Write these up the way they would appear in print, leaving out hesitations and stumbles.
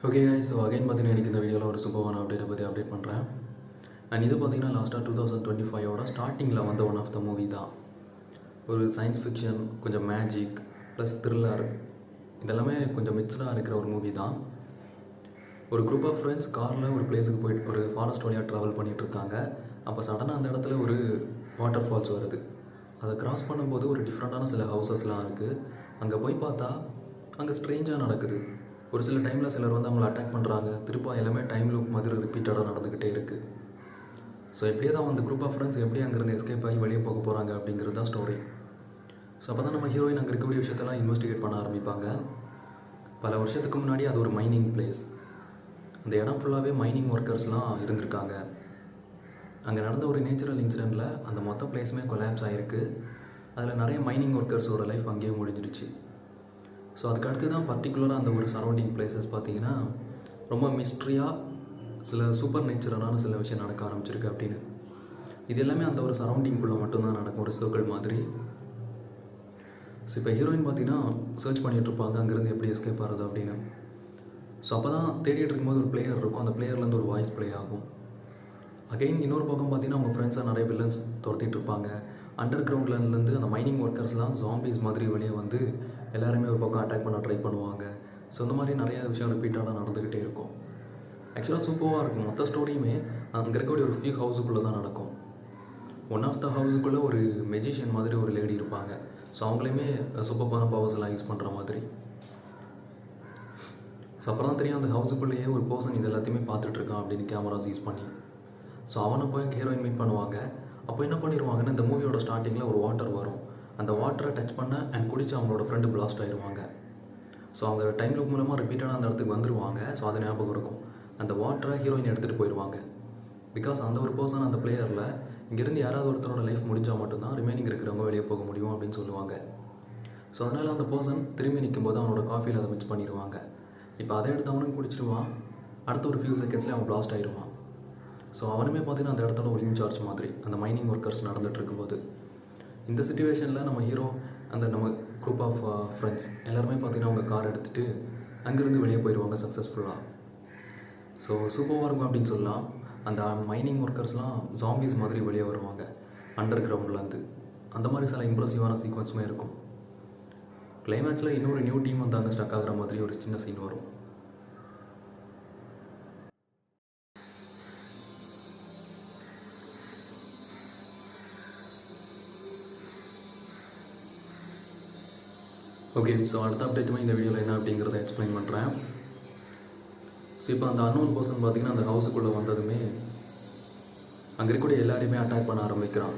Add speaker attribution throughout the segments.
Speaker 1: Okay guys, so again பார்த்தீங்கன்னா எனக்கு இந்த வீடியோவில் ஒரு சூப்பரான அப்டேட்டை பற்றி அப்டேட் பண்ணுறேன். அண்ட் இது பார்த்தீங்கன்னா லாஸ்ட்டாக 2025 ஸ்டார்டிங்கில் வந்த ஒன் ஆஃப் த மூவி தான். ஒரு சயின்ஸ் ஃபிக்ஷன், கொஞ்சம் மேஜிக் ப்ளஸ் த்ரில்லர், இதெல்லாமே கொஞ்சம் மிக்ஸ்டாக இருக்கிற ஒரு மூவி தான். ஒரு குரூப் ஆஃப் ஃப்ரெண்ட்ஸ் காரில் ஒரு பிளேஸுக்கு போயிட்டு ஒரு ஃபாரஸ்ட் வழியாக ட்ராவல் பண்ணிகிட்ருக்காங்க. அப்போ சடனாக அந்த இடத்துல ஒரு வாட்டர் ஃபால்ஸ் வருது. அதை கிராஸ் பண்ணும்போது ஒரு டிஃப்ரெண்ட்டான சில ஹவுசஸ்லாம் இருக்குது. அங்கே போய் பார்த்தா அங்கே ஸ்ட்ரேஞ்சாக நடக்குது. ஒரு சில டைமில் சிலர் வந்து அவங்கள அட்டாக் பண்ணுறாங்க. திருப்ப எல்லாமே டைம் லூப் மாதிரி ரிப்பீட்டடாக நடந்துக்கிட்டே இருக்குது. ஸோ எப்படியே தான் அந்த குரூப் ஆஃப் ஃப்ரெண்ட்ஸ் எப்படி அங்கேருந்து எஸ்கேப் ஆகி வெளியே போக போகிறாங்க அப்படிங்கிறது தான் ஸ்டோரி. ஸோ அப்போ தான் நம்ம ஹீரோயின் அங்கே இருக்கக்கூடிய விஷயத்தெல்லாம் இன்வெஸ்டிகேட் பண்ண ஆரம்பிப்பாங்க. பல வருஷத்துக்கு முன்னாடி அது ஒரு மைனிங் பிளேஸ். அந்த இடம் ஃபுல்லாகவே மைனிங் ஒர்க்கர்ஸ்லாம் இருந்திருக்காங்க. அங்கே நடந்த ஒரு நேச்சுரல் இன்சிடெண்ட்டில் அந்த மொத்த பிளேஸுமே கொலாப்ஸ் ஆகிருக்கு. அதில் நிறைய மைனிங் ஒர்க்கர்ஸோட லைஃப் அங்கேயே முடிஞ்சிடுச்சு. ஸோ அதுக்கு அடுத்து தான் பர்டிகுலராக அந்த ஒரு சரௌண்டிங் பிளேசஸ் பார்த்திங்கன்னா ரொம்ப மிஸ்ட்ரியாக சில சூப்பர் நேச்சுரலான சில விஷயம் நடக்க ஆரம்பிச்சிருக்கு அப்படின்னு. இது எல்லாமே அந்த ஒரு சரௌண்டிங்குள்ளே மட்டும்தான் நடக்கும், ஒரு சர்க்கிள் மாதிரி. ஸோ இப்போ ஹீரோயின் பார்த்திங்கன்னா சர்ச் பண்ணிகிட்ருப்பாங்க அங்கேருந்து எப்படி எஸ்கேப் ஆகிறது அப்படின்னு. ஸோ அப்போ தான் தேடிட்டு இருக்கும்போது ஒரு பிளேயர் இருக்கும். அந்த பிளேயர்லேருந்து ஒரு வாய்ஸ் ப்ளே ஆகும். அகைன் இன்னொரு பக்கம் பார்த்திங்கன்னா அவங்க ஃப்ரெண்ட்ஸாக நிறைய வில்லன்ஸ் துரத்திட்டு இருப்பாங்க. அண்டர் கிரவுண்ட்லேருந்து அந்த மைனிங் ஒர்க்கர்ஸ்லாம் ஜாம்பிஸ் மாதிரி வெளியே வந்து எல்லாருமே ஒரு பக்கம் அட்டாக் பண்ண ட்ரை பண்ணுவாங்க. ஸோ இந்த மாதிரி நிறைய விஷயம் ரிப்பீட்டாக நடந்துக்கிட்டே இருக்கும். ஆக்சுவலாக சூப்பராக இருக்கும். மொத்த ஸ்டோரியுமே அங்கே இருக்கக்கூடிய ஒரு ஃபியூ ஹவுஸுக்குள்ளே தான் நடக்கும். ஒன் ஆஃப் த ஹவுஸுக்குள்ளே ஒரு மெஜிஷியன் மாதிரி ஒரு லேடி இருப்பாங்க. ஸோ அவங்களையுமே சூப்பரான பவர்ஸ்லாம் யூஸ் பண்ணுற மாதிரி. ஸோ அப்புறம் தான் தெரியும் அந்த ஹவுஸுக்குள்ளேயே ஒரு பர்சன் இது எல்லாத்தையுமே பார்த்துட்ருக்கான் அப்படின்னு கேமராஸ் யூஸ் பண்ணி. ஸோ அவனை போய் ஹீரோயின் மீட் பண்ணுவாங்க. அப்போ என்ன பண்ணிடுவாங்கன்னா இந்த மூவியோட ஸ்டார்டிங்கில் ஒரு வாட்டர் வரும். அந்த வாட்டரை டச் பண்ண அண்ட் குடிச்சு அவங்களோட ஃப்ரெண்டு பிளாஸ்ட் ஆகிடுவாங்க. ஸோ அவங்க டைம் லூப் மூலமாக ரிப்பீட்டாக அந்த இடத்துக்கு வந்துடுவாங்க. ஸோ அது ஞாபகம் இருக்கும். அந்த வாட்டரை ஹீரோயின் எடுத்துகிட்டு போயிடுவாங்க. பிகாஸ் அந்த ஒரு பர்சன் அந்த பிளேயரில் இங்கேருந்து யாராவது ஒருத்தரோட லைஃப் முடிஞ்சால் மட்டும்தான் ரிமைனிங் இருக்கிறவங்க வெளியே போக முடியும் அப்படின்னு சொல்லுவாங்க. ஸோ அதனால் அந்த பர்சன் திரும்பி நிற்கும்போது அவனோட காஃபியில் அதை மிக்ஸ் பண்ணிடுவாங்க. இப்போ அதை எடுத்து அவனும் குடிச்சிடுவான். அடுத்த ஒரு ஃபியூ செகண்ட்ஸ்லேயே அவன் பிளாஸ்ட் ஆகிடுவான். ஸோ அவனுமே பார்த்தீங்கன்னா அந்த இடத்தோட ஒரு இன்சார்ஜ் மாதிரி அந்த மைனிங் ஒர்க்கர்ஸ் நடந்துகிட்டு இருக்கும்போது இந்த சிச்சுவேஷனில் நம்ம ஹீரோ அந்த நம்ம குரூப் ஆஃப் ஃப்ரெண்ட்ஸ் எல்லாருமே பார்த்திங்கன்னா அவங்க கார் எடுத்துகிட்டு அங்கேருந்து வெளியே போயிடுவாங்க சக்ஸஸ்ஃபுல்லாக. ஸோ சூப்பராக இருக்கும் அப்படின்னு சொல்லலாம். அந்த மைனிங் ஒர்க்கர்ஸ்லாம் ஜாம்பிஸ் மாதிரி வெளியே வருவாங்க அண்டர் கிரவுண்ட்லேருந்து. அந்த மாதிரி சில இம்ப்ரெசிவான சீக்வன்ஸுமே இருக்கும். கிளைமேக்ஸில் இன்னொரு நியூ டீம் வந்து அங்கே ஸ்டக் ஆகிற மாதிரி ஒரு சின்ன சீன் வரும். ஓகே, ஸோ அடுத்த அப்டேட்டுமே இந்த வீடியோவில் என்ன அப்படிங்கிறத எக்ஸ்பிளைன் பண்ணுறேன். ஸோ இப்போ அந்த அன்னோன் பர்சன் பார்த்திங்கன்னா அந்த ஹவுஸுக்குள்ளே வந்ததுமே அங்கே இருக்கக்கூடிய எல்லாரையுமே அட்டாக் பண்ண ஆரம்பிக்கிறான்.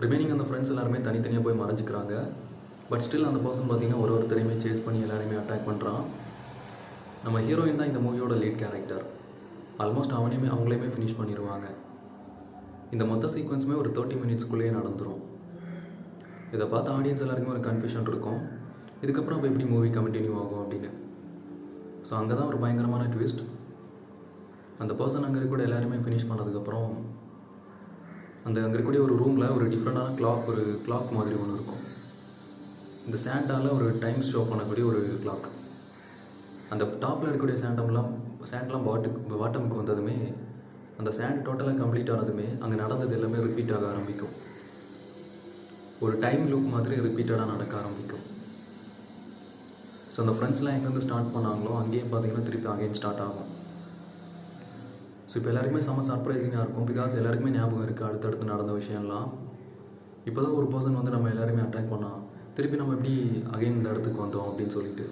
Speaker 1: ரிமைனிங் அந்த ஃப்ரெண்ட்ஸ் எல்லாருமே தனித்தனியாக போய் மறைஞ்சிக்கிறாங்க. பட் ஸ்டில் அந்த பர்சன் பார்த்திங்கன்னா ஒருத்தரையுமே சேஸ் பண்ணி எல்லாரையுமே அட்டாக் பண்ணுறான். நம்ம ஹீரோயின் தான் இந்த மூவியோட லீட் கேரக்டர். ஆல்மோஸ்ட் அவங்களையுமே ஃபினிஷ் பண்ணிடுவாங்க. இந்த மொத்த சீக்வன்ஸுமே ஒரு 30 மினிட்ஸ்க்குள்ளேயே நடந்துடும். இதை பார்த்து ஆடியன்ஸ் எல்லாருக்குமே ஒரு கன்ஃபியூஷன் இருக்கும். இதுக்கப்புறம் இப்போ எப்படி மூவி கண்டினியூ ஆகும் அப்படின்னு. ஸோ அங்கே தான் ஒரு பயங்கரமான ட்விஸ்ட். அந்த பர்சன் அங்கே இருக்கக்கூடிய எல்லாருமே ஃபினிஷ் பண்ணதுக்கப்புறம் அங்கே இருக்கக்கூடிய ஒரு ரூமில் ஒரு டிஃப்ரெண்டான ஒரு கிளாக் மாதிரி ஒன்று இருக்கும். இந்த சாண்டால் ஒரு டைம் ஷோ பண்ணக்கூடிய ஒரு கிளாக். அந்த டாப்பில் இருக்கக்கூடிய சேண்ட்லாம் பாட்டமுக்கு வந்ததுமே அந்த சேண்ட் டோட்டலாக கம்ப்ளீட் ஆனதுமே அங்கே நடந்தது எல்லாமே ரிப்பீட் ஆக ஆரம்பிக்கும். ஒரு டைம் லூப் மாதிரி ரிப்பீட்டடாக நடக்க ஆரம்பிக்கும். ஸோ அந்த ஃப்ரெண்ட்ஸ்லாம் எங்கேருந்து ஸ்டார்ட் பண்ணாங்களோ அங்கேயே பார்த்தீங்கன்னா திருப்பி அகைன் ஸ்டார்ட் ஆகும். ஸோ இப்போ எல்லாருக்குமே செம்ம சர்ப்ரைசிங்காக இருக்கும். பிகாஸ் எல்லாருக்குமே ஞாபகம் இருக்குது அடுத்தடுத்து நடந்த விஷயம்லாம். இப்போ தான் ஒரு பர்சன் வந்து நம்ம எல்லாருமே அட்டாக் பண்ணால் திருப்பி நம்ம எப்படி அகைன் இந்த இடத்துக்கு வந்தோம் அப்படின்னு சொல்லிட்டு.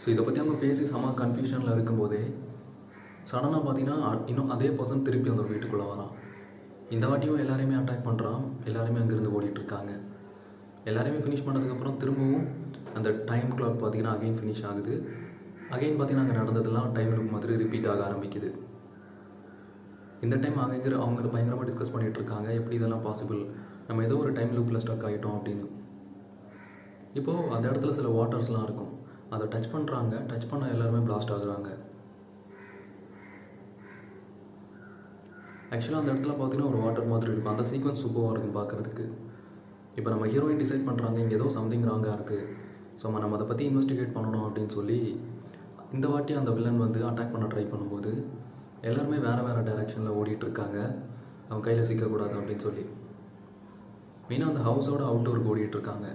Speaker 1: ஸோ இதை பற்றி அவங்க பேசி செம்ம கன்ஃபியூஷனில் இருக்கும்போதே சடனாக பார்த்தீங்கன்னா இன்னும் அதே பர்சன் திருப்பி அந்த வீட்டுக்குள்ளே வரான். இந்த வாட்டியும் எல்லாரையுமே அட்டாக் பண்ணுறான். எல்லாருமே அங்கேருந்து ஓடிட்டுருக்காங்க. எல்லாரையுமே ஃபினிஷ் பண்ணதுக்கப்புறம் திரும்பவும் அந்த டைம் கிளாக் பார்த்திங்கன்னா அகைன் ஃபினிஷ் ஆகுது. அகைன் பார்த்திங்கன்னா அங்கே நடந்ததெல்லாம் டைம் லூப் மாதிரி ரிப்பீட் ஆக ஆரம்பிக்குது. இந்த டைம் அவங்க பயங்கரமாக டிஸ்கஸ் பண்ணிகிட்ருக்காங்க எப்படி இதெல்லாம் பாசிபிள், நம்ம ஏதோ ஒரு டைம் லூப்பில் ஸ்டக் ஆகிட்டோம் அப்படின்னு. இப்போது அந்த இடத்துல சில வாட்டர்ஸ்லாம் இருக்கும். அதை டச் பண்ணுறாங்க. டச் பண்ண எல்லாருமே பிளாஸ்ட் ஆகுறாங்க. ஆக்சுவலாக அந்த இடத்துல பார்த்தீங்கன்னா ஒரு வாட்டர் மாதிரி இருக்கும். அந்த சீக்வன்ஸ் சூப்பராக இருக்கும் பார்க்குறதுக்கு. இப்போ நம்ம ஹீரோயின் டிசைட் பண்ணுறாங்க இங்கே ஏதோ சம்திங் ராங்காக இருக்குது. ஸோ நம்ம அதை பற்றி இன்வெஸ்டிகேட் பண்ணணும் அப்படின்னு சொல்லி இந்த வாட்டி அந்த வில்லன் வந்து அட்டாக் பண்ண ட்ரை பண்ணும்போது எல்லாருமே வேறு வேறு டைரெக்ஷனில் ஓடிட்டுருக்காங்க, அவன் கையில் சிக்கக்கூடாது அப்படின்னு சொல்லி. மெயினாக அந்த ஹவுஸோட அவுட்டோருக்கு ஓடிட்டுருக்காங்க.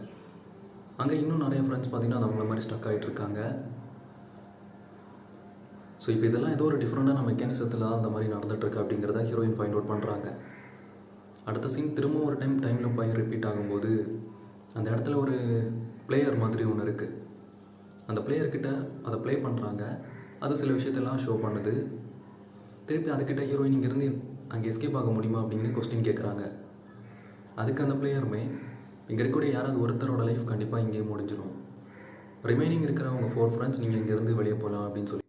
Speaker 1: அங்கே இன்னும் நிறைய ஃப்ரெண்ட்ஸ் பார்த்திங்கன்னா அது அவங்கள மாதிரி ஸ்டக் ஆகிட்டுருக்காங்க. ஸோ இப்போ இதெல்லாம் ஏதோ ஒரு டிஃப்ரெண்ட்டான மெக்கானிசத்தில் அந்த மாதிரி நடந்துகிட்ருக்கு அப்படிங்கிறத ஹீரோயின் ஃபைண்ட் அவுட் பண்ணுறாங்க. அடுத்த சீன் திரும்ப ஒரு டைமில் போய் ரிப்பீட் ஆகும்போது அந்த இடத்துல ஒரு பிளேயர் மாதிரி ஒன்று இருக்குது. அந்த பிளேயர்கிட்ட அதை ப்ளே பண்ணுறாங்க, அது சில விஷயத்தெல்லாம் ஷோ பண்ணுது. திருப்பி அதுக்கிட்ட ஹீரோயின் இங்கேருந்து அங்கே எஸ்கேப் ஆக முடியுமா அப்படிங்கிற கொஸ்டின் கேட்குறாங்க. அதுக்கு அந்த பிளேயருமே இங்கே இருக்கக்கூடிய யாராவது ஒருத்தரோட லைஃப் கண்டிப்பாக இங்கேயே முடிஞ்சிடும், ரிமைனிங் இருக்கிறவங்க 4 ஃப்ரெண்ட்ஸ் நீங்கள் இங்கேருந்து வெளியே போகலாம் அப்படின்னு சொல்லி.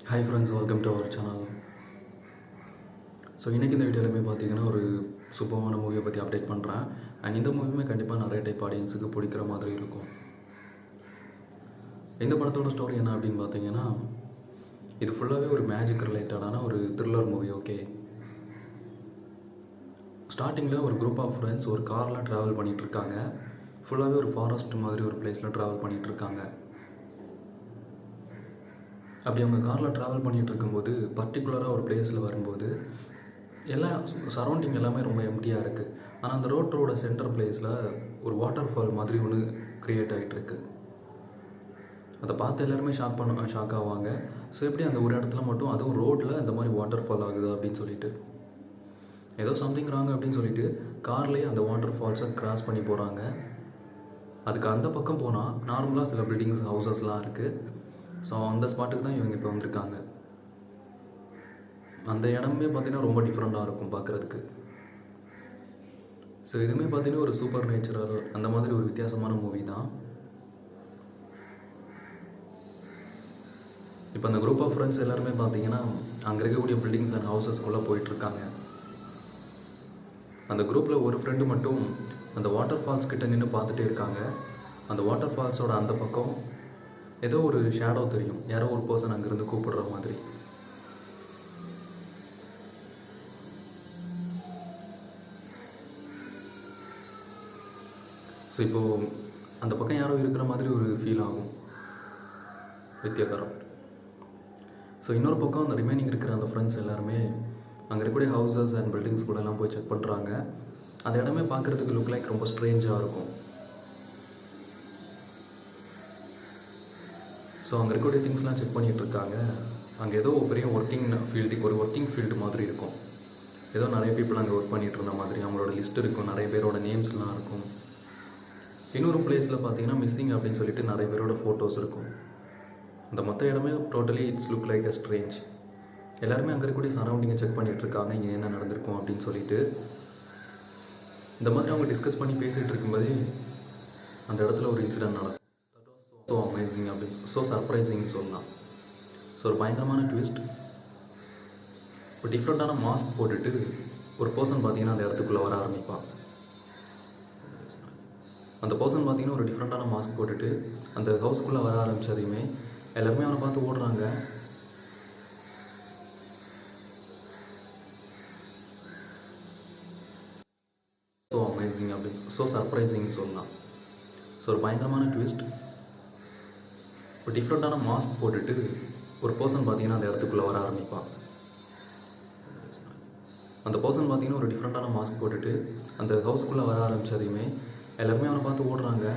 Speaker 1: Hi friends, welcome to our channel. So இன்றைக்கி இந்த வீடியோலையுமே பார்த்தீங்கன்னா ஒரு சூப்பரான மூவியை பற்றி அப்டேட் பண்ணுறேன். அண்ட் இந்த மூவியுமே கண்டிப்பாக நிறைய டைப் ஆடியன்ஸுக்கு பிடிக்கிற மாதிரி இருக்கும். இந்த படத்தோட ஸ்டோரி என்ன அப்படின்னு பார்த்தீங்கன்னா, இது ஃபுல்லாகவே ஒரு மேஜிக் ரிலேட்டடான ஒரு த்ரில்லர் மூவி. ஓகே, ஸ்டார்டிங்கில் ஒரு குரூப் ஆஃப் ஃப்ரெண்ட்ஸ் ஒரு காரில் ட்ராவல் பண்ணிகிட்ருக்காங்க. ஃபுல்லாகவே ஒரு ஃபாரஸ்ட் மாதிரி ஒரு பிளேஸில் ட்ராவல் பண்ணிகிட்ருக்காங்க. அப்படி அவங்க காரில் ட்ராவல் பண்ணிகிட்டு இருக்கும்போது பர்டிகுலராக ஒரு பிளேஸில் வரும்போது எல்லாம் சரௌண்டிங் எல்லாமே ரொம்ப எம்டியாக இருக்குது. ஆனால் அந்த ரோட்டோட சென்டர் பிளேஸில் ஒரு வாட்டர் ஃபால் மாதிரி ஒன்று க்ரியேட் ஆகிட்டுருக்கு. அதை பார்த்து எல்லாருமே ஷாக் ஆவாங்க. ஸோ எப்படி அந்த ஒரு இடத்துல மட்டும், அதுவும் ரோட்டில் இந்த மாதிரி வாட்டர் ஃபால் ஆகுது அப்படின்னு சொல்லிட்டு ஏதோ சம்திங் ராங் அப்படின்னு சொல்லிட்டு கார்லேயே அந்த வாட்டர் ஃபால்ஸை கிராஸ் பண்ணி போகிறாங்க. அதுக்கு அந்த பக்கம் போனால் நார்மலாக சில பில்டிங்ஸ் ஹவுசஸ்லாம் இருக்குது. ஸோ அந்த ஸ்பாட்டுக்கு தான் இவங்க இப்போ வந்திருக்காங்க. அந்த இடமே பார்த்திங்கன்னா ரொம்ப டிஃப்ரெண்ட்டாக இருக்கும் பார்க்குறதுக்கு. ஸோ இதுவுமே பார்த்திங்கன்னா ஒரு சூப்பர் நேச்சுரல் அந்த மாதிரி ஒரு வித்தியாசமான மூவி தான். இப்போ அந்த குரூப் ஆஃப் ஃப்ரெண்ட்ஸ் எல்லாருமே பார்த்திங்கன்னா அங்கே இருக்கக்கூடிய பில்டிங்ஸ் அண்ட் ஹவுசஸ்குள்ளே போயிட்டுருக்காங்க. அந்த குரூப்பில் ஒரு ஃப்ரெண்டு மட்டும் அந்த வாட்டர் ஃபால்ஸ் கிட்ட நின்று பார்த்துட்டே இருக்காங்க. அந்த வாட்டர் ஃபால்ஸோட அந்த பக்கம் ஏதோ ஒரு ஷேடோ தெரியும், யாரோ ஒரு பர்சன் அங்கேருந்து கூப்பிடுற மாதிரி. ஸோ இப்போது அந்த பக்கம் யாரோ இருக்கிற மாதிரி ஒரு ஃபீல் ஆகும் வித்தியாகரம். ஸோ இன்னொரு பக்கம் அந்த ரிமைனிங் இருக்கிற அந்த ஃப்ரெண்ட்ஸ் எல்லாருமே அங்கே இருக்கக்கூடிய ஹவுசஸ் அண்ட் பில்டிங்ஸ் கூடலாம் போய் செக் பண்ணுறாங்க. அந்த இடமே பார்க்குறதுக்கு லுக் லைக் ரொம்ப ஸ்ட்ரேஞ்சாக இருக்கும். ஸோ அங்கே இருக்கக்கூடிய திங்ஸ்லாம் செக் பண்ணிகிட்ருக்காங்க. அங்கே ஏதோ பெரிய ஒர்க்கிங் ஃபீல்டு மாதிரி இருக்கும். ஏதோ நிறைய பீப்புள் அங்கே ஒர்க் பண்ணிகிட்டு இருந்த மாதிரி அவங்களோட லிஸ்ட் இருக்கும், நிறைய பேரோட நேம்ஸ்லாம் இருக்கும். இன்னொரு பிளேஸில் பார்த்தீங்கன்னா மிஸ்ஸிங் அப்படின்னு சொல்லிட்டு நிறைய பேரோட ஃபோட்டோஸ் இருக்கும். அந்த மொத்த இடமே totally it's look like a strange. எல்லாருமே அங்கே இருக்கக்கூடிய சரௌண்டிங்கை செக் பண்ணிகிட்ருக்காங்க, இங்கே என்ன நடந்திருக்கும் அப்படின்னு சொல்லிட்டு. இந்த மாதிரி அவங்க டிஸ்கஸ் பண்ணி பேசிகிட்டு இருக்கும்போது அந்த இடத்துல ஒரு இன்சிடென்ட் நடக்கும். ஸோ அமேசிங் அப்படின்னு ஸோ சர்ப்ரைசிங்னு சொல்லலாம். ஸோ ஒரு பயங்கரமான ட்விஸ்ட். ஒரு டிஃப்ரெண்ட்டான மாஸ்க் போட்டுட்டு ஒரு பர்சன் பார்த்திங்கன்னா அந்த இடத்துக்குள்ளே வர ஆரம்பிப்பான். அந்த பர்சன் பார்த்திங்கன்னா ஒரு டிஃப்ரெண்ட்டான மாஸ்க் போட்டுட்டு அந்த ஹவுஸ்க்குள்ளே வர ஆரம்பித்ததையுமே எல்லாருமே அவனை பார்த்து ஓடுறாங்க. ஸோ அமேசிங் அப்படின்னு ஸோ சர்ப்ரைசிங்னு சொல்லலாம். ஸோ ஒரு பயங்கரமான ட்விஸ்ட். ஒரு டிஃப்ரெண்ட்டான மாஸ்க் போட்டுட்டு ஒரு பர்சன் பார்த்திங்கன்னா அந்த இடத்துக்குள்ளே வர ஆரம்பிப்பான். அந்த பர்சன் பார்த்திங்கன்னா ஒரு டிஃப்ரெண்ட்டான மாஸ்க் போட்டுட்டு அந்த ஹவுஸ்க்குள்ளே வர ஆரம்பித்ததையுமே எல்லாருமே அவனை பார்த்து ஓடுறாங்க.